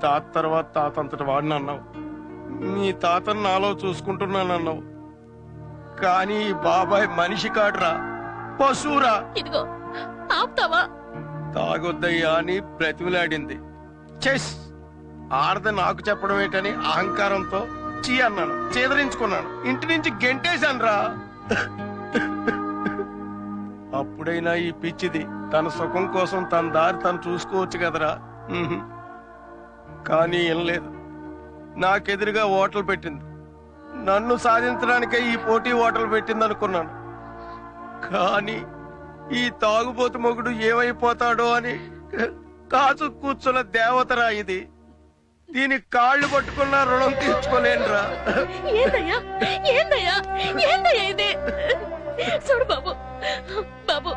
తాత తర్వాత తాత అంతటి వాడిని అన్నావు, మీ తాతను నాలో చూసుకుంటున్నానన్నావు. కానీ ఈ బాబాయ్ మనిషి కాడురా, పశువురా. ఇదిగో ఆపుతావా? తాగొద్దయ్యా అని బ్రతిమిలాడింది. చెస్ ఆడది నాకు చెప్పడం ఏంటని అహంకారంతో చీ అన్నాను, చేదరించుకున్నాను, ఇంటి నుంచి గెంటేశాను రా. అప్పుడైనా ఈ పిచ్చిది తన సుఖం కోసం తన దారి తను చూసుకోవచ్చు కదరా. కానీ ఏం లేదు, నాకెదురుగా ఓటలు పెట్టింది. నన్ను సాధించడానికే ఈ పోటీ ఓటలు పెట్టింది అనుకున్నాను. కానీ ఈ తాగుబోతు మొగుడు ఏమైపోతాడో అని కాచు కూర్చున్న దేవతరా ఇది. దీని కాళ్ళు పట్టుకున్న రుణం తీర్చుకోలేనురా. ఏందయ్యా ఏందయ్యా ఏందయ్యా ఇది? చూడు బాబు, బాబు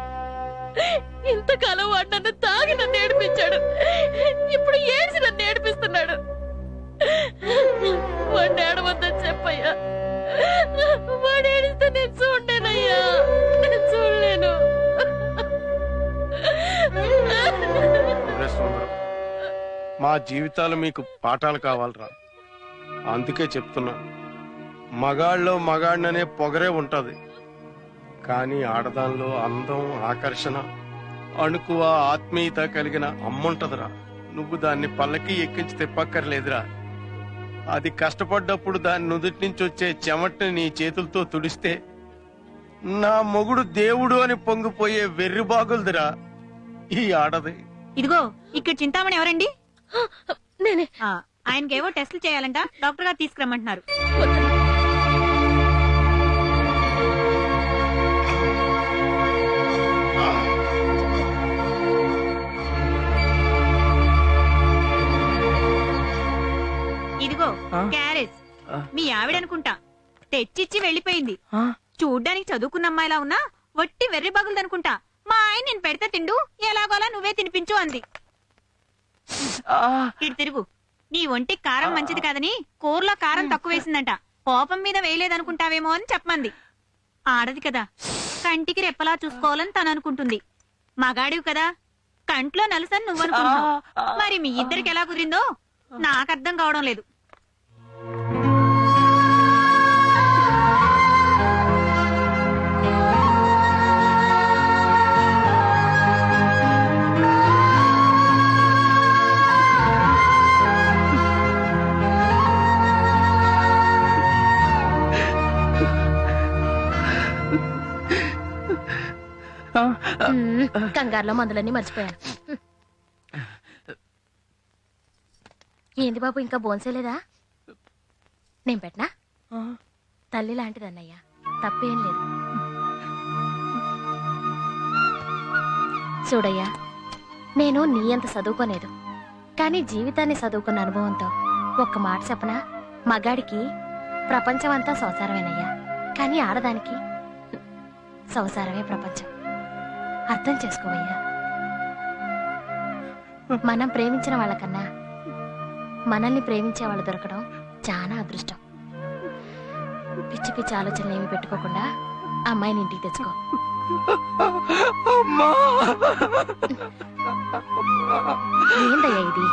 ఇంతకాలం వాడు నన్ను తాగి నన్ను ఏడిపించాడు, ఇప్పుడు ఏడ్చి నన్ను ఏడిపిస్తున్నాడు. వాడిని ఏడవద్దని చెప్పయ్యా. వాడు ఏడిస్తే నేను చూడలేనయ్యా, నేను చూడలేను. మా జీవితాలు మీకు పాఠాలు కావాలరా. అందుకే చెప్తున్నా, మగాళ్ళలో మగాడిననే పొగరే ఉంటది, కానీ ఆడదానిలో అందం, ఆకర్షణ, అణుకువ, ఆత్మీయత కలిగిన అమ్ముంటదిరా. నువ్వు దాన్ని పల్లకి ఎక్కించి తిప్పక్కర్లేదురా. అది కష్టపడ్డప్పుడు దాని నుదుటి నుంచి వచ్చే చెమటని నీ చేతులతో తుడిస్తే నా మొగుడు దేవుడు అని పొంగిపోయే వెర్రి బాగులదిరా ఈ ఆడది. ఇదిగో ఇక్కడ చింతామణి ఎవరండి? నేనే. ఆయనకేవో టెస్టులు చేయాలంట, డాక్టర్ గారు తీసుకురమ్మంటున్నారు. ఇదిగో క్యారేజ్ మీ ఆవిడనుకుంటా, తెచ్చిచ్చి వెళ్లిపోయింది. చూడ్డానికి చదువుకున్న అమ్మాయిలా ఉన్నా వట్టి వెర్రి బగులదనుకుంటా. మా ఆయన నేను పెడతా తిండు, ఎలాగోలా నువ్వే తినిపించు అంది. ఇటు తిరుగు. నీ ఒంటికి కారం మంచిది కాదని కూరలో కారం తక్కువ వేసిందంట. కోపం మీద వేయలేదనుకుంటావేమో అని చెప్పమంది. ఆడది కదా, కంటికి రెప్పలా చూసుకోవాలని తను అనుకుంటుంది. మగాడివి కదా, కంట్లో నలుసని నువ్వనుకుంటున్నావు. మరి మీ ఇద్దరికి ఎలా కుదిరిందో నాకు అర్థం కావడం లేదు. కంగారులో మందులన్నీ మర్చిపోయాను. ఏంది బాబు, ఇంకా బోన్సేలేదా? నేను పెట్టనా? తల్లి లాంటిదన్నయ్యా, తప్పేం లేదు. చూడయ్యా, నేను నీ అంత చదువుకోలేదు, కానీ జీవితాన్ని చదువుకున్న అనుభవంతో ఒక్క మాట చెప్పనా? మగాడికి ప్రపంచం అంతా సంసారమేనయ్యా, కానీ ఆడదానికి సంసారమే ప్రపంచం. అర్థం చేసుకోవయ్యా. మనం ప్రేమించిన వాళ్ళకన్నా మనల్ని ప్రేమించే వాళ్ళు దొరకడం చాలా అదృష్టం. పిచ్చి పిచ్చి ఆలోచనలు ఏమి పెట్టుకోకుండా అమ్మాయిని ఇంటికి తెచ్చుకో. ఏందయ్యా ఇది?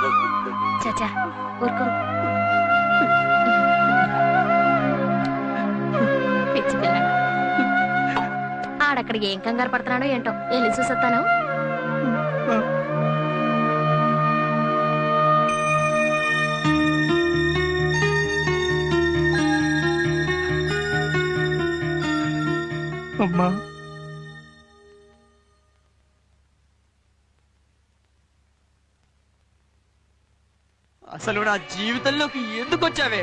చచా ఊరుకో. పిచ్చి పిల్లడు ఆడక్కడికి ఏం కంగారు పడుతున్నాడో ఏంటో, వెళ్ళి చూసొస్తాను. అమ్మా, అసలు నా జీవితంలోకి ఎందుకు వచ్చావే?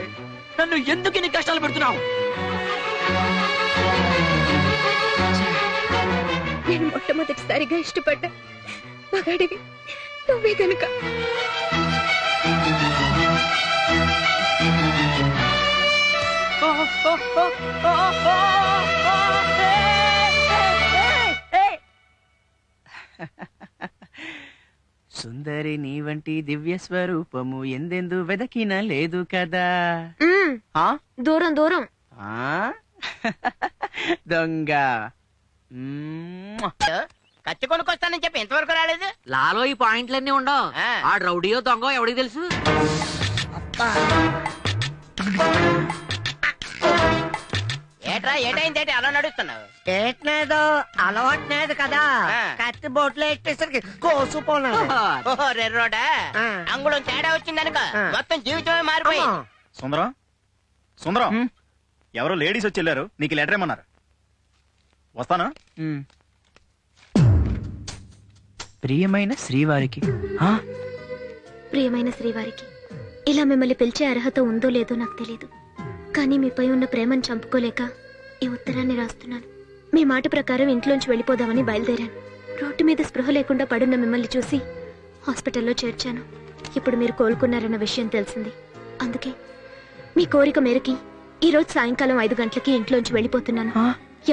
నన్ను ఎందుకు ఇన్ని కష్టాలు పెడుతున్నావు? నేను మొట్టమొదటిసారిగా ఇష్టపడ్డా మగాడివి నువ్వే కనుక. సుందరి నీ వంటి దివ్య స్వరూపము ఎందెందు వెదకిన లేదు కదా. దూరం దూరం. దొంగ కత్తి కొనుక్కొస్తానని చెప్పి ఇంతవరకు రాలేదు. లాలో ఈ పాయింట్లన్నీ ఉండవు. ఆ. ఆ రౌడీయో దొంగ ఎవడికి తెలుసు? ఏట్రా ఏటైందేటి అలా నడుస్తున్నావు? ఏట్లేదు అలవాట్లేదు కదా, ఆ. కత్తి బొట్లు ఎట్టేసరికి కోసుపోలేదు. ఓహో రెర్రోడా, ఆ. అంగుళం తేడా వచ్చిందనుకో ఆ. మొత్తం జీవితమే మారిపోయింది. సుందరం సుందరం, ఎవరో లేడీస్ వచ్చి వెళ్ళారు, నీకు లెటర్ ఏమన్నారు? వస్తానా? ప్రియమైన శ్రీవారికి. ఆ? ప్రియమైన శ్రీవారికి, ఇలా మిమ్మల్ని పిలిచే అర్హత ఉందో లేదో నాకు తెలియదు, కానీ మీపై ఉన్న ప్రేమను చంపుకోలేక ఈ ఉత్తరాన్ని రాస్తున్నాను. మీ మాట ప్రకారం ఇంట్లోంచి వెళ్ళిపోదామని బయలుదేరాను. రోడ్డు మీద స్పృహ లేకుండా పడున్న మిమ్మల్ని చూసి హాస్పిటల్లో చేర్చాను. ఇప్పుడు మీరు కోలుకున్నారన్న విషయం తెలిసింది. అందుకే మీ కోరిక మేరకి ఈ రోజు సాయంకాలం 5 గంటలకి ఇంట్లోంచి వెళ్ళిపోతున్నాను.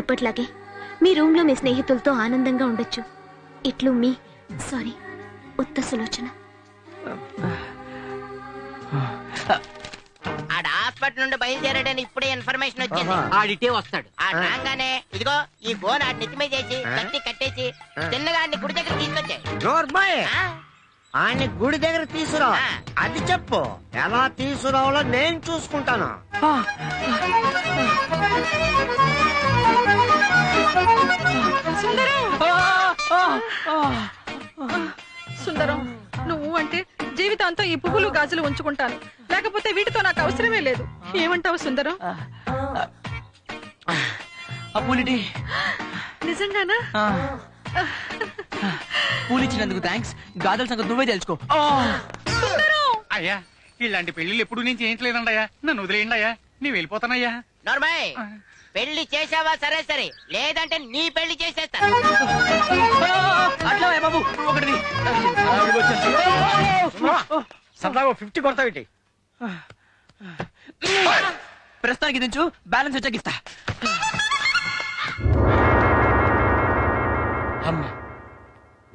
ఎప్పట్లాగే మీ రూమ్ లో మీ స్నేహితులతో ఆనందంగా ఉండొచ్చు. ఇట్లు మీ సారీ ఉత్త సులోచన. ఆడ హాస్పిటల్ నుండి బయలుదేరాడని ఇప్పుడే ఇన్ఫర్మేషన్ వచ్చింది. ఆడిటే వస్తాడు. ఆ రాగానే ఇదిగో ఈ గోన్ ఆడి నెత్తిమే చేసి కట్టి కట్టేసి చిన్నగా ఆడిని గుడి దగ్గర తీసుకొచ్చాయి. నోర్మాయ్, ఆయన గుడి దగ్గర తీసుకురా, ఆ. అది చెప్పు. ఎలా తీసుకురావాలో నేను చూసుకుంటాను. సుందరం, నువ్వు అంటే జీవితాంతం ఈ పువ్వులు గాజులు ఉంచుకుంటాను, లేకపోతే వీటితో నాకు అవసరమే లేదు. ఏమంటావు సుందరం? ఆ పూలిటి. నిజంగానా? పూలిచ్చినందుకు థ్యాంక్స్. గాజుల సంగతి నువ్వే తెలుసుకో. అయ్యా, ఇలాంటి పెళ్లిళ్ళు ఎప్పుడు నేను చేయించలేదండయ్యా, నన్ను వదిలేయండి అయ్యా, నీ వెళ్ళిపోతానయ్యా. నార్మల్ పెళ్లి చేసావా సరే సరే, లేదంటే నీ పెళ్లి చేసేస్తాను. అట్లా బాబు ఒకటి సరదాగా 50 కొడతావిటి. ప్రస్తుతానికి దించు, బ్యాలెన్స్ వచ్చాక ఇస్తా.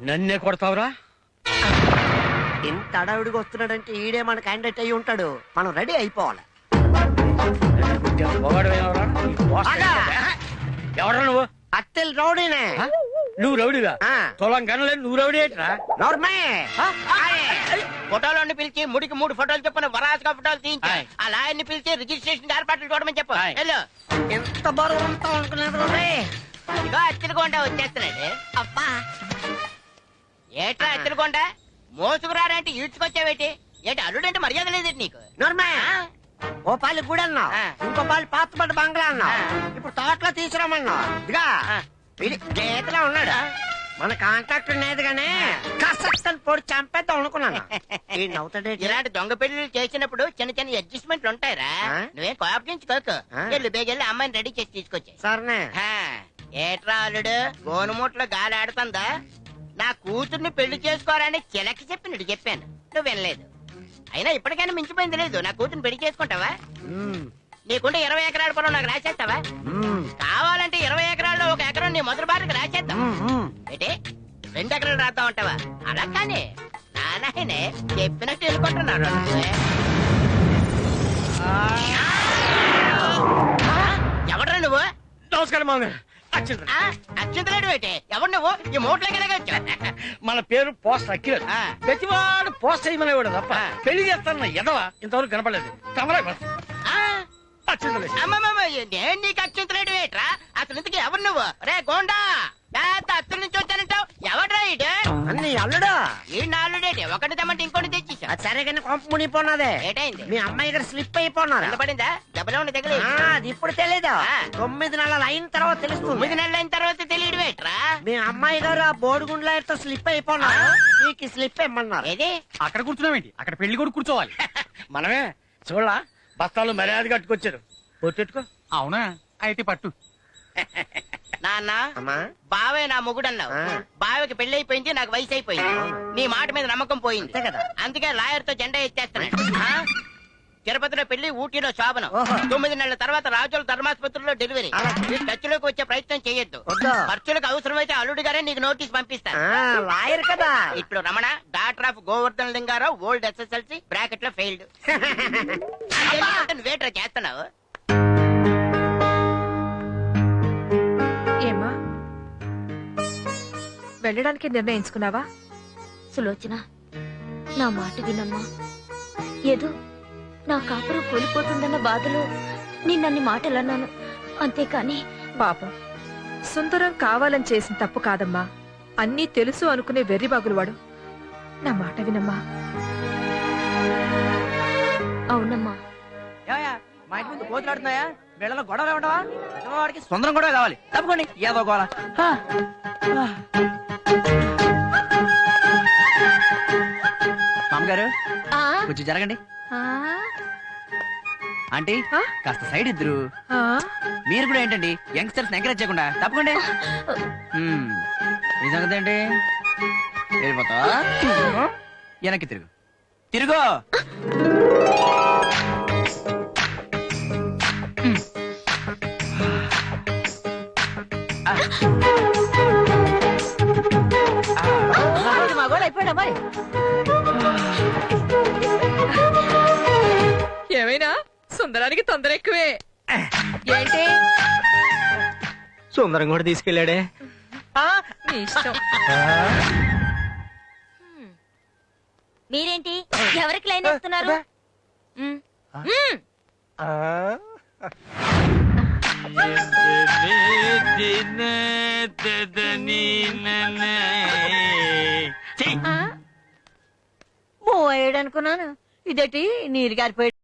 నన్నే కొడతావురా? ఇంత అడవిడికి వస్తున్నాడంటే ఈడే మన క్యాండిడేట్ అయి ఉంటాడు. మనం రెడీ అయిపోవాలి. ఎవరా నువ్వు? అత్తెల్ రౌడీనే. నువ్వు రౌడీగా? ఆ. తొలం కనలేదు, నువ్వు రౌడీ ఏంట్రా? నోర్మాయ్, ఫోటోలను పిలిచి ముడికి 3 ఫోటోలు చెప్పిన వరాసుగా ఫోటోలు తీయించా. ఆయ్. ఆ లాయర్ని పిలిచి రిజిస్ట్రేషన్ ఏర్పాట్లు చూడమని చెప్పు. ఆయ్. వెళ్ళు. ఎంత బరువు ఉంటావు అనుకున్నాను రే. ఇదిగో అచ్చనకొండ వచ్చేస్తున్నాడు. అబ్బా ఏట్రా అచ్చనకొండ, మోసుకురాడంటే ఈడ్చుకొచ్చావేటి? ఏంటి అల్లుడంటే మర్యాద లేదేంటి నీకు? నోర్మాయ్, ఓ పాలి గుడి అన్నావు, ఆ. ఇంకో పాలి పాతపడ్డ బంగ్లా అన్నావు, ఆ. ఇప్పుడు తోటలో తీసుకురామన్నావు. ఇదిగా ఆ. వీడి నేతలా ఉన్నాడు. మన కాంట్రాక్టర్ నేతగానే కసక్కని పొడి చంపేద్దాం అనుకున్నాను. వీడిని అవుతాడే. ఇలాంటి దొంగ పెళ్లి చేసినప్పుడు చిన్న చిన్న అడ్జస్ట్మెంట్లు ఉంటాయిరా. ఆ? నువ్వేం కోపగించుకోకు. ఆ? వెళ్ళు బేగెళ్ళి అమ్మాయిని రెడీ చేసి తీసుకొచ్చాయి. సరేనే. ఏట్రా అల్లుడు, గోనుమూట్లో గాలి ఆడుతుందా? నా కూతుర్ని పెళ్లి చేసుకోరని చిలకి చెప్పినట్టు చెప్పాను, నువ్వు వెళ్ళలేదు. అయినా ఇప్పటికైనా మించిపోయింది లేదు. నా కూతుర్ని పెళ్లి చేసుకుంటావా? నీకుంటే 20 ఎకరాల పొలం నాకు రాసేస్తావా? కావాలంటే 20 ఎకరాల్లో 1 ఎకరం నీ మొదటి బాటకు రాసేద్దాం. ఏంటి 2 ఎకరాలు రాద్దాం అంటావా? అలా కానీ నాయనే చెప్పినట్టు వెళ్ళుకుంటున్నాడు. ఎవడ్రా నువ్వు? నమస్కారం మామగారు. అచ్చింతలేడు ఏంటి? ఎవరు నువ్వు? ఈ మూట్లోకి ఎలాగొచ్చు? మన పేరు పోస్ట్ అక్కిలేదు. ఆ. ప్రతివాడు పోస్ట్ అయ్యమనేవాడు తప్ప ఆ. పెళ్లి చేస్తాన ఎదవా ఇంతవరకు కనపడలేదు. తమరా ఆ? అమ్మమ్మమ్మ, నేను నీకు అచ్చింతలేడు ఏంట్రా? అసలు ఇంతకీ ఎవరు నువ్వు? రే గోండా, పెద్ద అత్తుల నుంచి వచ్చానంటావు. ఎవడ్రా ఇటు? అన్ని అల్లుడా. ఈ నాలుడేటి? ఒకటి తెమ్మంటే ఇంకోటి తెచ్చేసా. అది సరే కానీ కొంప మునిగిపోన్నదే. ఏటైంది? మీ అమ్మాయి గారు స్లిప్ అయిపోన్నారు. కింద పడిందా? దెబ్బలో ఉండి తగిలి? అది ఇప్పుడు తెలీదు. ఆ. 9 నెలలు అయిన తర్వాత తెలుస్తుంది. 9 నెలలు అయిన తర్వాత తెలియడు ఏంట్రా? మీ అమ్మాయి గారు ఆ బోడిగుండ్లతో స్లిప్ అయిపోన్నారు. నీకు స్లిప్ ఇమ్మన్నారు. ఏది? అక్కడ కూర్చున్నావేంటి? అక్కడ పెళ్లి కూడా కూర్చోవాలి. మనమే చూడలా బస్తాలు మర్యాద కట్టుకొచ్చారు. పొట్టెట్టుకో. అవునా? అయితే పట్టు. నాన్న, అమ్మా, బావే నా మొగుడన్నావు. ఆ. బావకి పెళ్లి అయిపోయింది, నాకు వయసు అయిపోయింది. నీ మాట మీద నమ్మకం పోయింది. అంతే కదా. అందుకే లాయర్ తో జెండా ఎత్తేస్తున్నాడు. ఆ? తిరుపతిలో పెళ్లి, ఊటీలో శోభనం. ఓహో. 9 నెలల తర్వాత రాజుల ధర్మాసుపత్రిలో డెలివరీ. అలాగే. ఈ టచ్లోకి వచ్చే ప్రయత్నం చేయొద్దు. వద్దు. ఖర్చులకు అవసరమైతే అల్లుడు గారే నీకు నోటీస్ పంపిస్తా. లాయర్ కదా. ఇప్పుడు Ramana, doctor of Govardhan Linga Rao, old SSLC bracket లో ఫెయిల్డ్. నువ్వేట్రా చేస్తున్నావు? ఏమా వెళ్ళడానికి నిర్ణయించుకున్నావా? సులోచన, నా మాట వినమ్మా. ఏదో నా కాపురం కూలిపోతుందన్న బాధలో నిన్నన్ని మాటలన్నాను, అంతేకాని పాపం, సుందరం కావాలని చేసిన తప్పు కాదమ్మా. అన్నీ తెలుసు అనుకునే వెర్రిబాగులు వాడు. నా మాట వినమ్మా. అవునమ్మా. మా ఇంటి ముందు కోతులాడుతున్నాయా? వీళ్ళలో గొడవలు ఉండవా? వాడికి సుందరం గొడవ కావాలి. తప్పకోండి, ఏదో గోళ. మామగారు కొంచెం జరగండి. ఆంటీ కాస్త సైడ్ ఇద్దరు. మీరు కూడా ఏంటండి యంగ్స్టర్స్ ఎంకరేజ్ చేయకుండా తప్పకుండా. ఈ సంగతి ఏంటి? వెళ్ళిపోతా. వెనక్కి తిరుగు, తిరుగు. ఏమైనా సుందరానికి తొందర ఎక్కువే. ఏంటి? సుందరం కూడా తీసుకెళ్ళాడే. నీ ఇష్టం. మీరేంటి ఎవరికి లైన్ వేస్తున్నారు? పోయాడు అనుకున్నాను, ఇదేటి నీరు గారిపోయాడు.